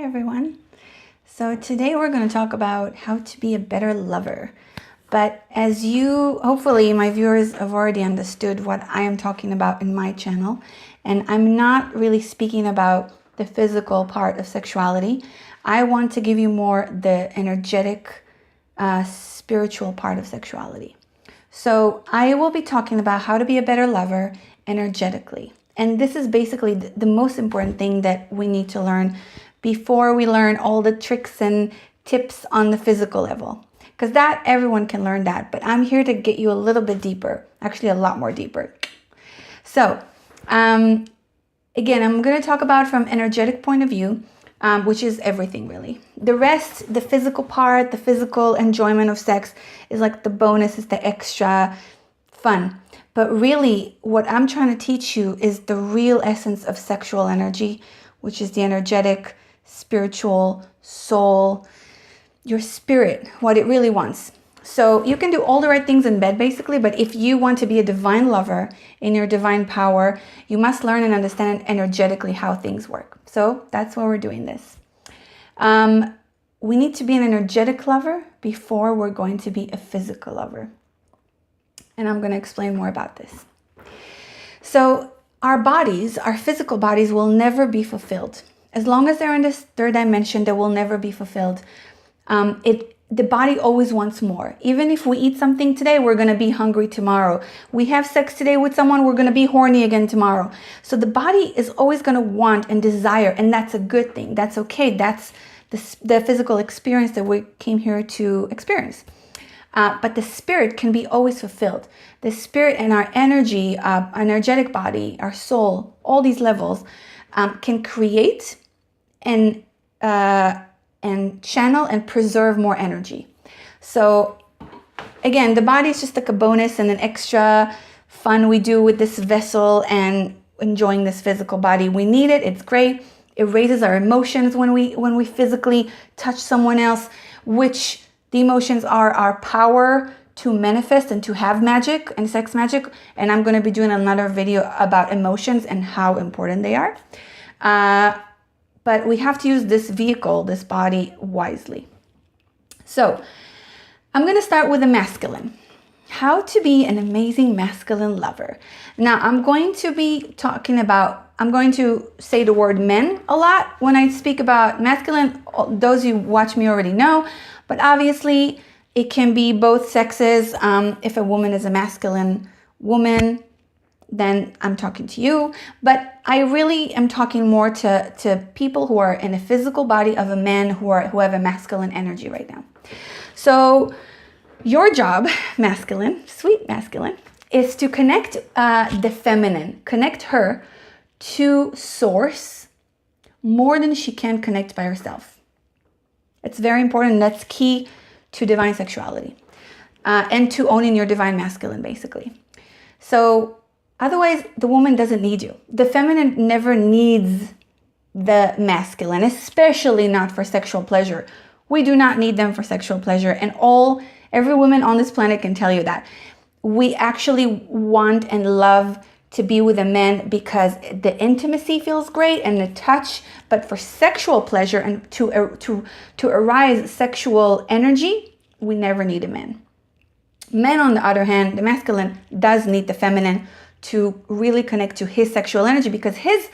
everyone. So today we're going to talk about how to be a better lover. But as hopefully my viewers have already understood what I am talking about in my channel, and I'm not really speaking about the physical part of sexuality. I want to give you more the energetic, spiritual part of sexuality. So I will be talking about how to be a better lover energetically. And this is basically the most important thing that we need to learn before we learn all the tricks and tips on the physical level. Because that, everyone can learn that. But I'm here to get you a little bit deeper, actually a lot more deeper. So, again, I'm going to talk about from energetic point of view, which is everything really. The rest, the physical part, the physical enjoyment of sex is like the bonus, is the extra fun. But really, what I'm trying to teach you is the real essence of sexual energy, which is the energetic, spiritual, soul, your spirit, what it really wants. So you can do all the right things in bed basically, but if you want to be a divine lover in your divine power, you must learn and understand energetically how things work. So that's why we're doing this. We need to be an energetic lover before we're going to be a physical lover. And I'm going to explain more about this. So our bodies, our physical bodies will never be fulfilled. As long as they're in this third dimension, they will never be fulfilled. The body always wants more. Even if we eat something today, we're going to be hungry tomorrow. We have sex today with someone, we're going to be horny again tomorrow. So the body is always going to want and desire, and that's a good thing. That's okay. That's the physical experience that we came here to experience. But the spirit can be always fulfilled. The spirit and our energy, energetic body, our soul, all these levels can create and channel and preserve more energy. So again, the body is just like a bonus and an extra fun we do with this vessel and enjoying this physical body. We need it. It's great. It raises our emotions when we physically touch someone else, which the emotions are our power to manifest and to have magic and sex magic. And I'm going to be doing another video about emotions and how important they are. But we have to use this vehicle, this body, wisely. So I'm going to start with the masculine. How to be an amazing masculine lover. Now I'm going to say the word men a lot when I speak about masculine. Those who watch me already know, but obviously it can be both sexes. If a woman is a masculine woman, then I'm talking to you. But I really am talking more to people who are in a physical body of a man who have a masculine energy right now. So your job, masculine, sweet masculine, is to connect the feminine, connect her to source more than she can connect by herself. It's very important. That's key to divine sexuality and to owning your divine masculine, basically. So otherwise, the woman doesn't need you. The feminine never needs the masculine, especially not for sexual pleasure. We do not need them for sexual pleasure. And every woman on this planet can tell you that. We actually want and love to be with a man because the intimacy feels great and the touch, but for sexual pleasure and to arise sexual energy, we never need a man. Men, on the other hand, the masculine does need the feminine to really connect to his sexual energy, because his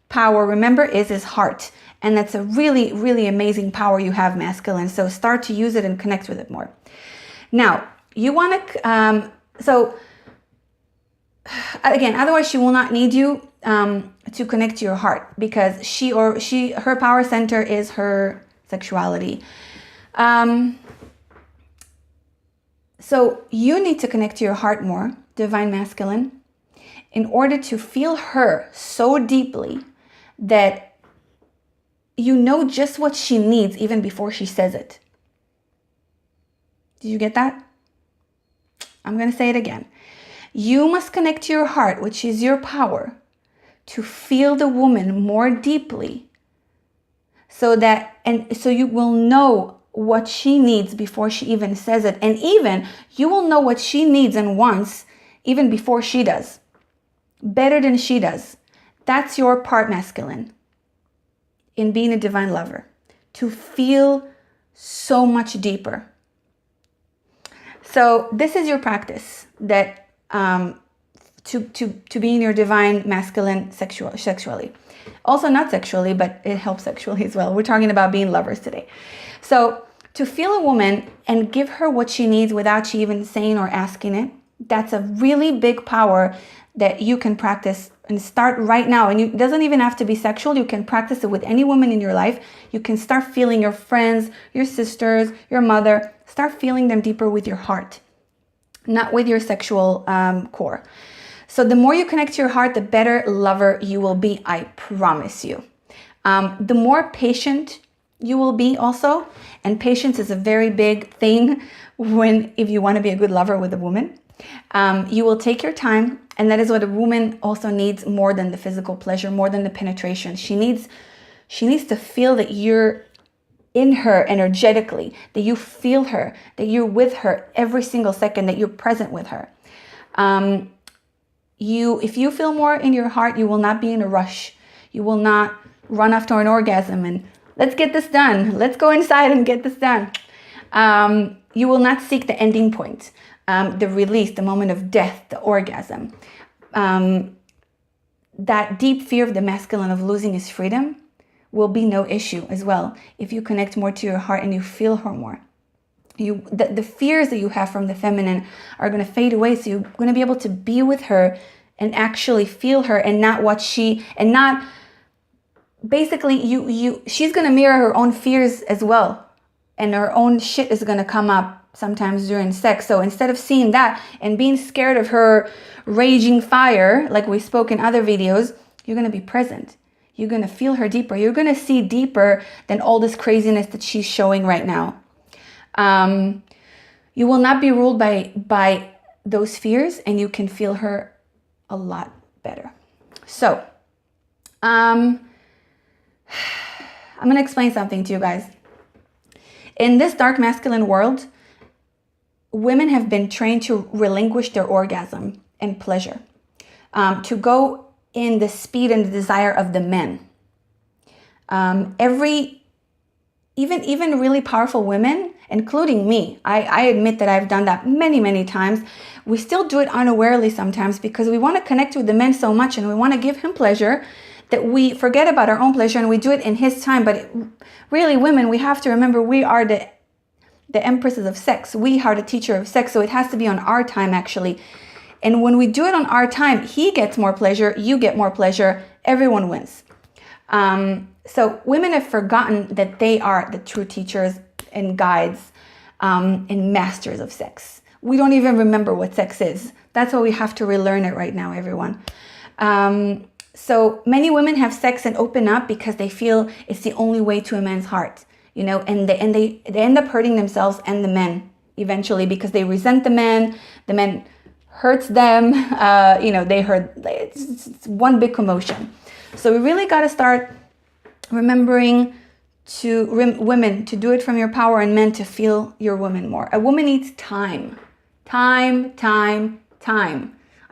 power, remember, is his heart. And that's a really, really amazing power you have, masculine. So start to use it and connect with it more. Now, you want to, again, otherwise she will not need you to connect to your heart, because her power center is her sexuality. So you need to connect to your heart more, divine masculine, in order to feel her so deeply that you know just what she needs even before she says it. Did you get that? I'm going to say it again. You must connect to your heart, which is your power, to feel the woman more deeply, so you will know what she needs before she even says it. And even you will know what she needs and wants even before she does. Better than she does. That's your part masculine in being a divine lover. to feel so much deeper. So this is your practice, that to be in your divine masculine sexually. Also not sexually, but it helps sexually as well. We're talking about being lovers today. So to feel a woman and give her what she needs without she even saying or asking it, that's a really big power that you can practice and start right now. And it doesn't even have to be sexual. You can practice it with any woman in your life. You can start feeling your friends, your sisters, your mother. Start feeling them deeper with your heart, not with your sexual core. So the more you connect to your heart, the better lover you will be, I promise you. The more patient you will be also, and patience is a very big thing if you want to be a good lover with a woman. You will take your time, and that is what a woman also needs more than the physical pleasure, more than the penetration. She needs to feel that you're in her energetically, that you feel her, that you're with her every single second, that you're present with her. If you feel more in your heart, you will not be in a rush. You will not run after an orgasm and let's get this done. Let's go inside and get this done. You will not seek the ending point, the release, the moment of death, the orgasm. That deep fear of the masculine, of losing his freedom, will be no issue as well if you connect more to your heart and you feel her more. The fears that you have from the feminine are going to fade away, so you're going to be able to be with her and actually feel her, and not what she, and not basically she's going to mirror her own fears as well, and her own shit is going to come up sometimes during sex. So instead of seeing that and being scared of her raging fire, like we spoke in other videos, you're going to be present. You're going to feel her deeper. You're going to see deeper than all this craziness that she's showing right now. You will not be ruled by those fears, and you can feel her a lot better. So, I'm going to explain something to you guys. In this dark masculine world, women have been trained to relinquish their orgasm and pleasure, to go in the speed and the desire of the men. Even really powerful women, including me, I admit that I've done that many times. We still do it unawarely sometimes because we want to connect with the men so much and we want to give him pleasure that we forget about our own pleasure and we do it in his time. But really, women, we have to remember we are the empresses of sex. We are the teacher of sex, so it has to be on our time actually. And when we do it on our time, he gets more pleasure, you get more pleasure, everyone wins. So women have forgotten that they are the true teachers and guides and masters of sex. We don't even remember what sex is. That's why we have to relearn it right now, everyone. So many women have sex and open up because they feel it's the only way to a man's heart, you know, and they end up hurting themselves and the men eventually because they resent the men hurts them, they hurt. It's one big commotion. So we really got to start remembering women to do it from your power, and men to feel your woman more. A woman needs time. I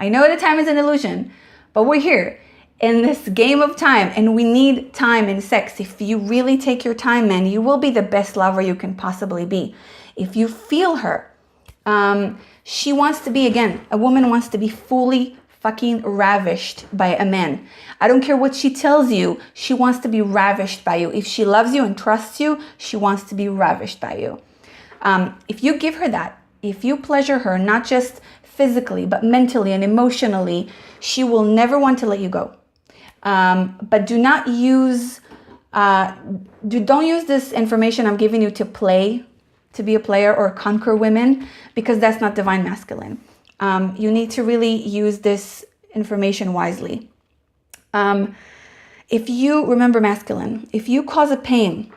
know that time is an illusion, but we're here in this game of time, and we need time in sex. If you really take your time, man, you will be the best lover you can possibly be. If you feel her, she wants to be, again, a woman wants to be fully fucking ravished by a man. I don't care what she tells you, she wants to be ravished by you. If she loves you and trusts you, she wants to be ravished by you. If you give her that, if you pleasure her, not just physically, but mentally and emotionally, she will never want to let you go. But do not use, don't use this information I'm giving you to play, to be a player or conquer women, because that's not divine masculine. You need to really use this information wisely. If you remember masculine, if you cause a pain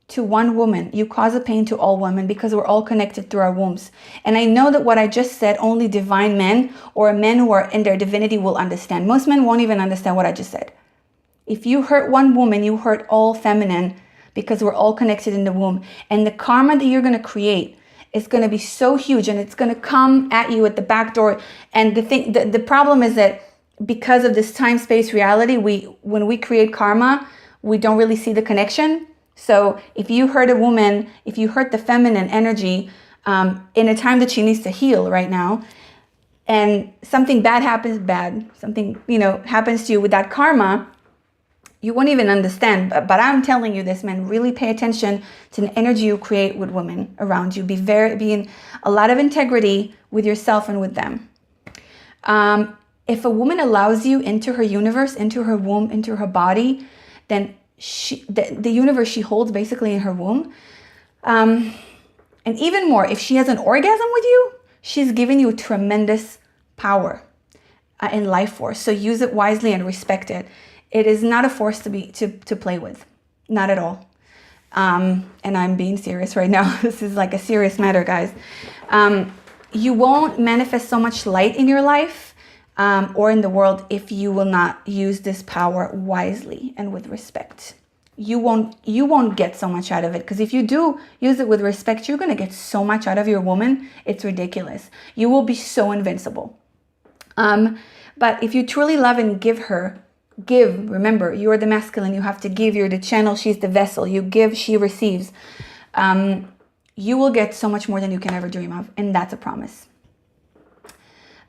to one woman, you cause a pain to all women, because we're all connected through our wombs. And I know that what I just said, only divine men or men who are in their divinity will understand. Most men won't even understand what I just said. If you hurt one woman, you hurt all feminine, because we're all connected in the womb. And the karma that you're going to create is going to be so huge, and it's going to come at you at the back door. And the problem is that because of this time-space reality, when we create karma, we don't really see the connection. So if you hurt a woman, if you hurt the feminine energy in a time that she needs to heal right now, and something bad happens, something, happens to you with that karma, you won't even understand. But I'm telling you this, man, really pay attention to the energy you create with women around you. Be in a lot of integrity with yourself and with them. If a woman allows you into her universe, into her womb, into her body, then the universe she holds basically in her womb. And even more, if she has an orgasm with you, she's giving you tremendous power in life force. So use it wisely and respect it. It is not a force to play with. Not at all. And I'm being serious right now. This is like a serious matter, guys. You won't manifest so much light in your life or in the world if you will not use this power wisely and with respect. You won't get so much out of it, because if you do use it with respect, you're going to get so much out of your woman. It's ridiculous. You will be so invincible. But if you truly love and give, remember, you are the masculine. You have to give. You're the channel. She's the vessel. You give, she receives. You will get so much more than you can ever dream of. And that's a promise.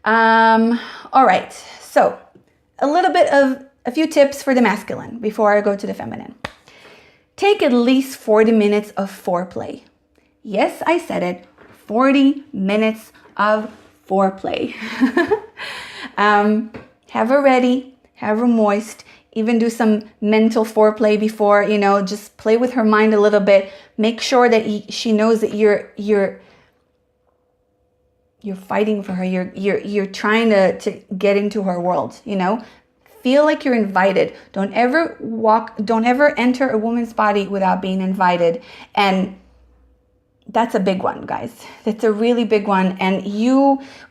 All right. So a few tips for the masculine before I go to the feminine. Take at least 40 minutes of foreplay. Yes, I said it. 40 minutes of foreplay. Have her ready, have her moist, even do some mental foreplay before, just play with her mind a little bit. Make sure that she knows that you're fighting for her. You're trying to get into her world, Feel like you're invited. Don't ever enter a woman's body without being invited. And that's a big one, guys. That's a really big one. And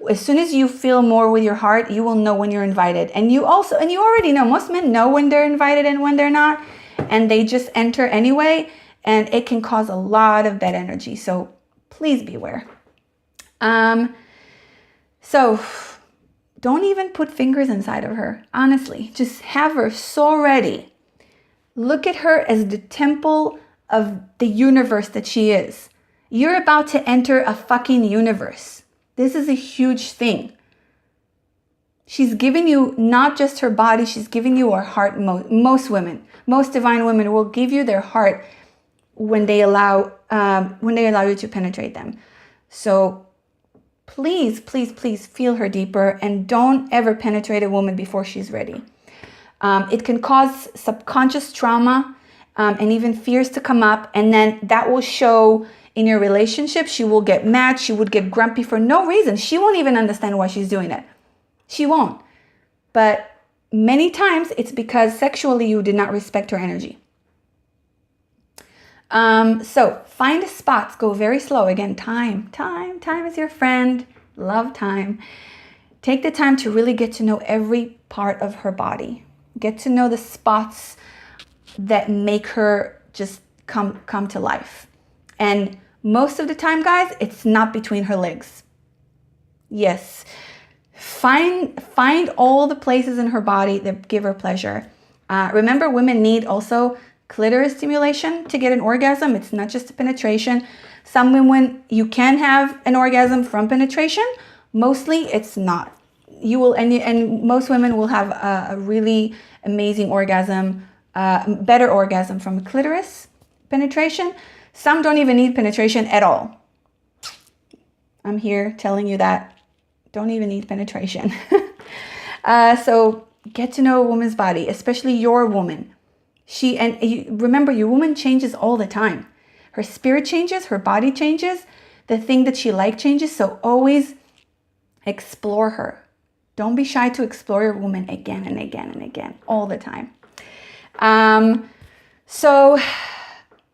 as soon as you feel more with your heart, you will know when you're invited. And you already know, most men know when they're invited and when they're not, and they just enter anyway, and it can cause a lot of bad energy. So please beware. So don't even put fingers inside of her. Honestly, just have her so ready. Look at her as the temple of the universe that she is. You're about to enter a fucking universe. This is a huge thing. She's giving you not just her body, she's giving you her heart. Most women, most divine women will give you their heart when they allow you to penetrate them. So please, please, please feel her deeper, and don't ever penetrate a woman before she's ready. It can cause subconscious trauma and even fears to come up, and then that will show in your relationship. She will get mad. She would get grumpy for no reason. She won't even understand why she's doing it. She won't. But many times it's because sexually you did not respect her energy. So find spots, go very slow. Again, time is your friend. Love time. Take the time to really get to know every part of her body. Get to know the spots that make her just come to life. And most of the time, guys, it's not between her legs. Yes. Find all the places in her body that give her pleasure. Remember, women need also clitoris stimulation to get an orgasm. It's not just a penetration. Some women, you can have an orgasm from penetration. Mostly it's not. You will, and most women will have a really amazing orgasm, better orgasm from clitoris penetration. Some don't even need penetration at all. I'm here telling you that. Don't even need penetration. So get to know a woman's body, especially your woman. Remember, your woman changes all the time. Her spirit changes, her body changes, the thing that she likes changes. So always explore her. Don't be shy to explore your woman again and again and again, all the time. So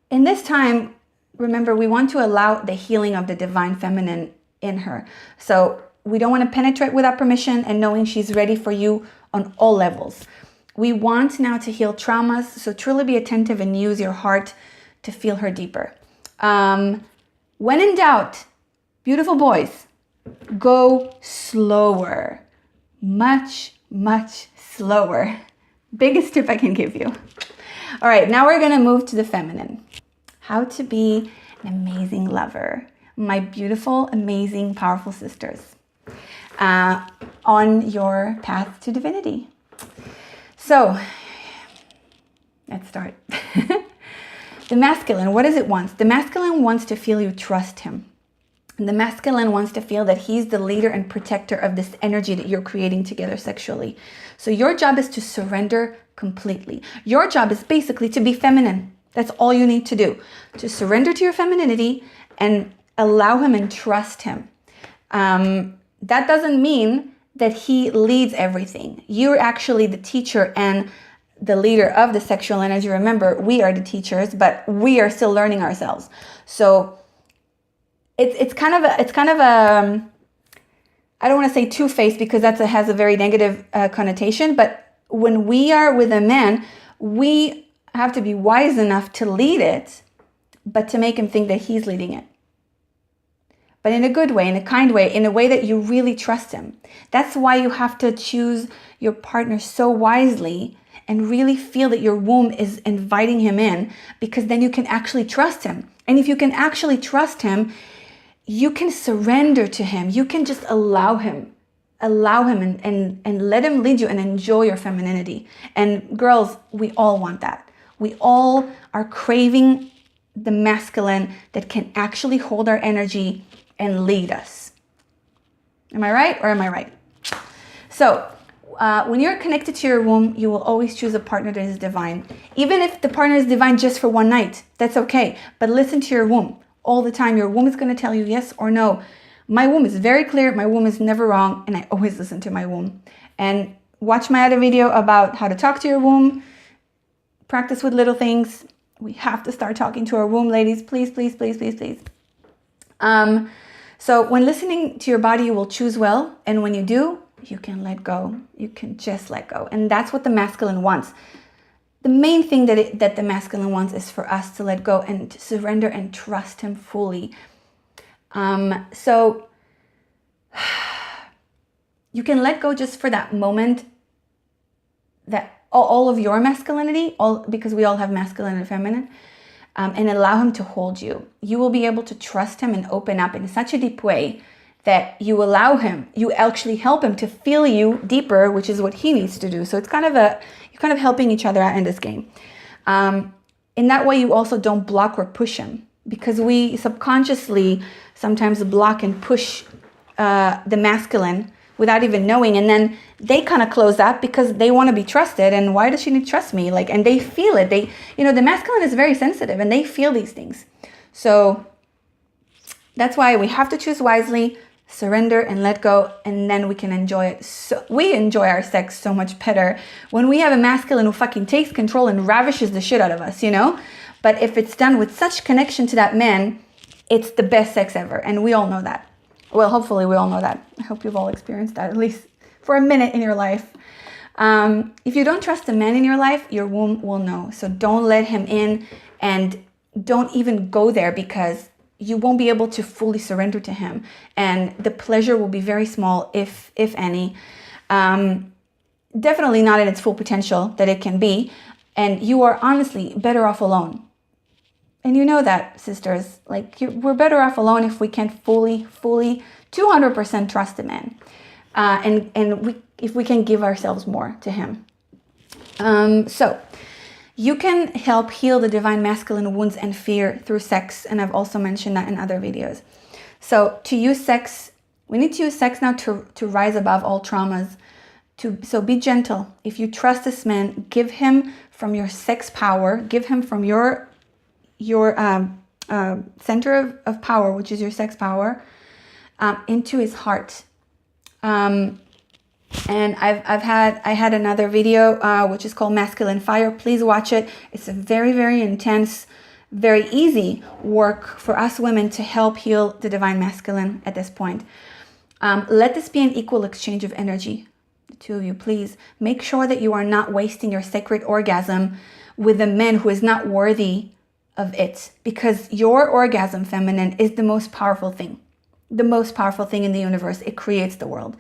in this time, remember, we want to allow the healing of the divine feminine in her. So we don't want to penetrate without permission and knowing she's ready for you on all levels. We want now to heal traumas. So truly be attentive and use your heart to feel her deeper. When in doubt, beautiful boys, go slower. Much, much slower. Biggest tip I can give you. All right, now we're going to move to the feminine. How to be an amazing lover. My beautiful, amazing, powerful sisters. On your path to divinity. So, let's start. The masculine, what does it want? The masculine wants to feel you trust him. And the masculine wants to feel that he's the leader and protector of this energy that you're creating together sexually. So your job is to surrender completely. Your job is basically to be feminine. That's all you need to do. To surrender to your femininity and allow him and trust him. That doesn't mean that he leads everything. You're actually the teacher and the leader of the sexual energy. Remember, we are the teachers, but we are still learning ourselves. So it's kind of a I don't want to say two-faced because that has a very negative connotation, but when we are with a man, we have to be wise enough to lead it, but to make him think that he's leading it. But in a good way, in a kind way, in a way that you really trust him. That's why you have to choose your partner so wisely and really feel that your womb is inviting him in, because then you can actually trust him. And if you can actually trust him, you can surrender to him. You can just allow him and let him lead you and enjoy your femininity. And girls, we all want that. We all are craving the masculine that can actually hold our energy and lead us. Am I right or am I right? So when you're connected to your womb, you will always choose a partner that is divine. Even if the partner is divine just for one night, that's okay. But listen to your womb all the time. Your womb is going to tell you yes or no. My womb is very clear. My womb is never wrong. And I always listen to my womb. And watch my other video about how to talk to your womb. Practice with little things. We have to start talking to our womb, ladies. Please, please, please, please, please. So when listening to your body, you will choose well. And when you do, you can let go. You can just let go. And that's what the masculine wants. The main thing that the masculine wants is for us to let go and to surrender and trust him fully. So you can let go just for that moment, that all of your masculinity, because we all have masculine and feminine, and allow him to hold you. You will be able to trust him and open up in such a deep way that you allow him, you actually help him to feel you deeper, which is what he needs to do. So it's you're kind of helping each other out in this game. In that way, you also don't block or push him, because we subconsciously sometimes block and push the masculine without even knowing. And then they kind of close up because they want to be trusted. And why does she need to trust me? And they feel it. The masculine is very sensitive and they feel these things. So that's why we have to choose wisely, surrender and let go, and then we can enjoy it. So we enjoy our sex so much better when we have a masculine who fucking takes control and ravishes the shit out of us, But if it's done with such connection to that man, it's the best sex ever. And we all know that. Well, hopefully we all know that. I hope you've all experienced that, at least for a minute in your life. If you don't trust the man in your life, your womb will know. So don't let him in, and don't even go there, because you won't be able to fully surrender to him. And the pleasure will be very small, if any. Definitely not in its full potential that it can be. And you are honestly better off alone. And you know that, sisters. We're better off alone if we can fully, 200% trust the man. If we can give ourselves more to him. So you can help heal the divine masculine wounds and fear through sex. And I've also mentioned that in other videos. So to use sex, we need to use sex now to rise above all traumas. So be gentle. If you trust this man, give him from your sex power, give him from your center of power, which is your sex power, into his heart. And I had another video which is called Masculine Fire. Please watch it. It's a very, very intense, very easy work for us women to help heal the divine masculine at this point. Let this be an equal exchange of energy. The two of you, please make sure that you are not wasting your sacred orgasm with a man who is not worthy of it, because your orgasm, feminine, is the most powerful thing. The most powerful thing in the universe. It creates the world.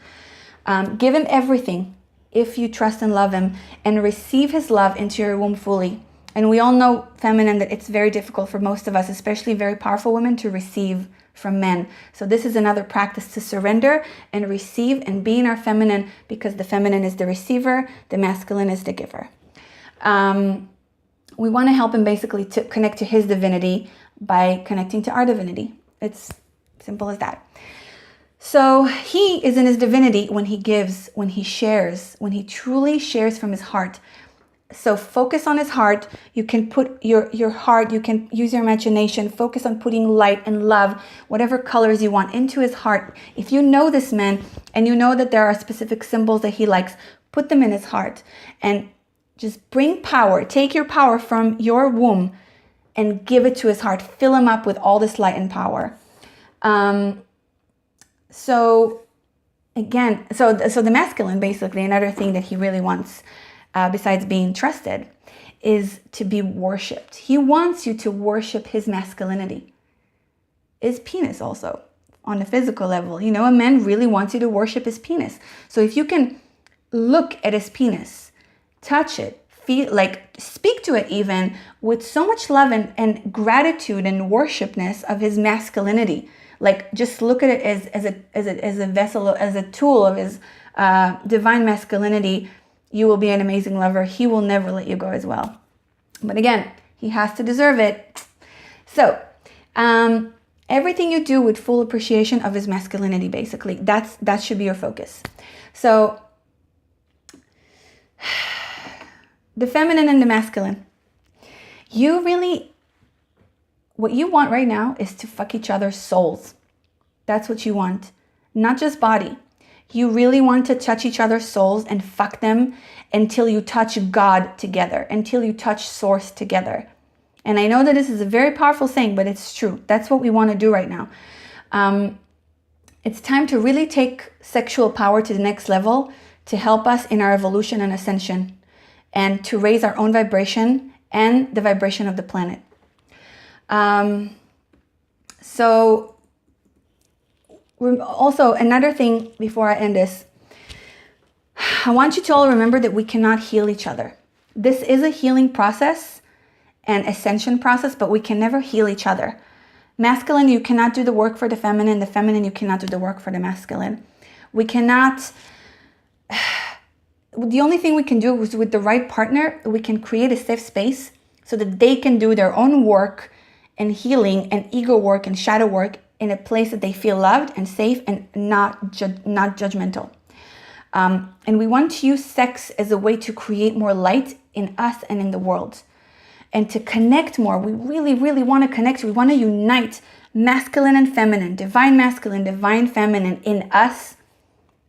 Give him everything if you trust and love him, and receive his love into your womb fully. And we all know, feminine, that it's very difficult for most of us, especially very powerful women, to receive from men. So this is another practice to surrender and receive and be in our feminine, because the feminine is the receiver, the masculine is the giver. We want to help him basically to connect to his divinity by connecting to our divinity. It's simple as that. So he is in his divinity when he gives, when he shares, when he truly shares from his heart. So focus on his heart. You can put your heart, you can use your imagination, focus on putting light and love, whatever colors you want, into his heart. If you know this man and you know that there are specific symbols that he likes, put them in his heart and just bring power. Take your power from your womb and give it to his heart. Fill him up with all this light and power. So the masculine, basically, another thing that he really wants, besides being trusted, is to be worshipped. He wants you to worship his masculinity. His penis also, on the physical level. You know, a man really wants you to worship his penis. So if you can look at his penis, touch it, feel, like speak to it even with so much love and gratitude and worshipness of his masculinity. Like, just look at it as a vessel, as a tool of his divine masculinity. You will be an amazing lover. He will never let you go as well. But again, he has to deserve it. So everything you do with full appreciation of his masculinity, basically, that should be your focus. So the feminine and the masculine. What you want right now is to fuck each other's souls. That's what you want. Not just body. You really want to touch each other's souls and fuck them until you touch God together, until you touch Source together. And I know that this is a very powerful saying, but it's true. That's what we want to do right now. It's time to really take sexual power to the next level to help us in our evolution and ascension, and to raise our own vibration and the vibration of the planet. So also, another thing before I end this, I want you to all remember that we cannot heal each other. This is a healing process and ascension process, but we can never heal each other. Masculine, you cannot do the work for the feminine. The feminine, you cannot do the work for the masculine. We cannot... The only thing we can do is, with the right partner, we can create a safe space so that they can do their own work and healing and ego work and shadow work in a place that they feel loved and safe and not judgmental. And we want to use sex as a way to create more light in us and in the world, and to connect more. We really, really want to connect. We want to unite masculine and feminine, divine masculine, divine feminine, in us,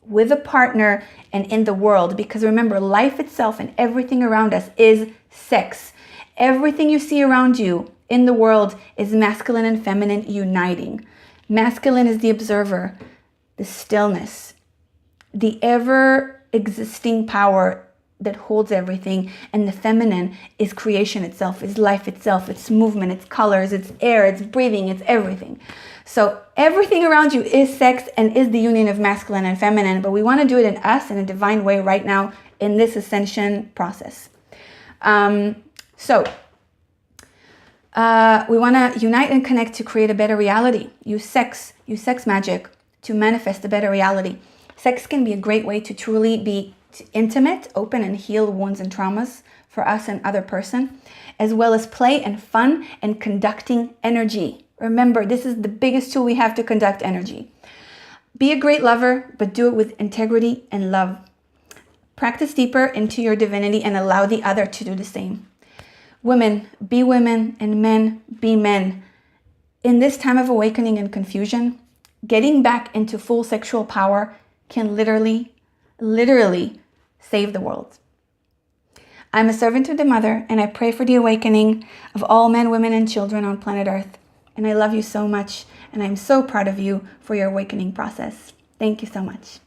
with a partner, and in the world. Because remember, life itself and everything around us is sex. Everything you see around you in the world is masculine and feminine uniting. Masculine is the observer, the stillness, the ever-existing power that holds everything. And the feminine is creation itself, is life itself, it's movement, it's colors, it's air, it's breathing, it's everything. So everything around you is sex and is the union of masculine and feminine, but we want to do it in us in a divine way right now in this ascension process. We want to unite and connect to create a better reality. Use sex magic to manifest a better reality. Sex can be a great way to truly be intimate, open, and heal wounds and traumas for us and other person, as well as play and fun and conducting energy. Remember, this is the biggest tool we have to conduct energy. Be a great lover, but do it with integrity and love. Practice deeper into your divinity and allow the other to do the same. Women, be women, and men, be men. In this time of awakening and confusion, getting back into full sexual power can literally save the world. I'm a servant of the Mother, and I pray for the awakening of all men, women, and children on planet Earth. And I love you so much, and I'm so proud of you for your awakening process. Thank you so much.